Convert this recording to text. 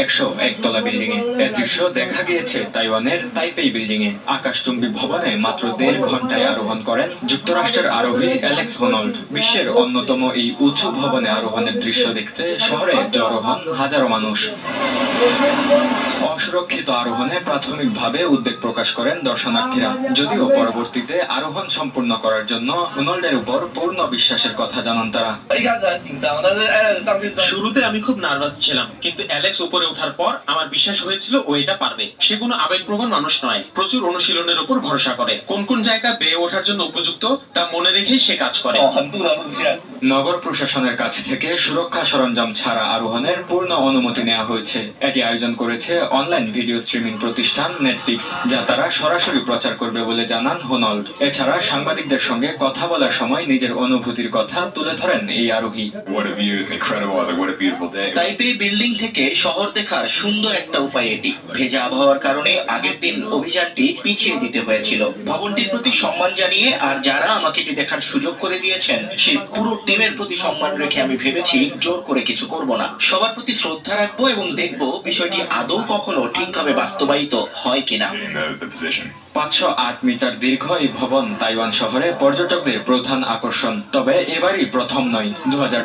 101 তলা বিল্ডিং এ। এ দৃশ্য দেখা গিয়েছে তাইওয়ানের তাইপেই বিল্ডিং এ। আকাশচুম্বী ভবনে মাত্র 1.5 ঘন্টায় আরোহণ করেন যুক্তরাষ্ট্রের আরোহী অ্যালেক্স হোনল্ড। বিশ্বের অন্যতম এই উঁচু ভবনে আরোহণের দৃশ্য দেখতে শহরে জড়ো হন হাজারো মানুষ। অসুরক্ষিত আরোহণে প্রাথমিকভাবে উদ্বেগ প্রকাশ করেন দর্শনার্থীরা, যদিও পরবর্তীতে আরোহণ সম্পূর্ণ করার জন্য হোনল্ডের উপর পূর্ণ বিশ্বাসের কথা জানান তারা। শুরুতে আমি খুব নার্ভাস ছিলাম, কিন্তু অ্যালেক্স উপরে ওঠার পর আমার বিশ্বাস হয়েছিল ও এটা পারবে। সে কোনো আবেগপ্রবণ মানুষ নয়, প্রচুর অনুশীলনের উপর ভরসা করে। কোন কোন জায়গা বেয়ে ওঠার জন্য উপযুক্ত তা মনে রেখেই সে কাজ করে। নগর প্রশাসনের কাছ থেকে সুরক্ষা সরঞ্জাম ছাড়া আরোহণের পূর্ণ অনুমতি নেওয়া হয়েছে। এটি আয়োজন করেছে অনলাইন ভিডিও স্ট্রিমিং প্রতিষ্ঠান নেটফ্লিক্স, যা তারা সরাসরি প্রচার করবে বলে জানান হোনল্ড। এছাড়া সাংবাদিকদের সঙ্গে কথা বলার সময় নিজের অনুভূতির কথা তুলে ধরেন এই আরোহী। তাইপে বিল্ডিং থেকে শহর দেখার সুন্দর একটা উপায় এটি। ভেজা আবহাওয়ার কারণে আগের দিন অভিযানটি পিছিয়ে দিতে হয়েছিল। ভবনটির প্রতি সম্মান জানিয়ে আর যারা আমাকে এটি দেখার সুযোগ করে দিয়েছেন সেই পুরো টিমের প্রতি সম্মান রেখে আমি ভেবেছি জোর করে কিছু করব না, সবার প্রতি শ্রদ্ধা রাখবো এবং দেখবো বিষয়টি আদৌ কখনো ঠিকভাবে বাস্তবায়িত হয় কিনা। 508 মিটার দীর্ঘ এই ভবন তাইওয়ান শহরে পর্যটকদের প্রধান আকর্ষণ। তবে এবারই প্রথম নয়। 2004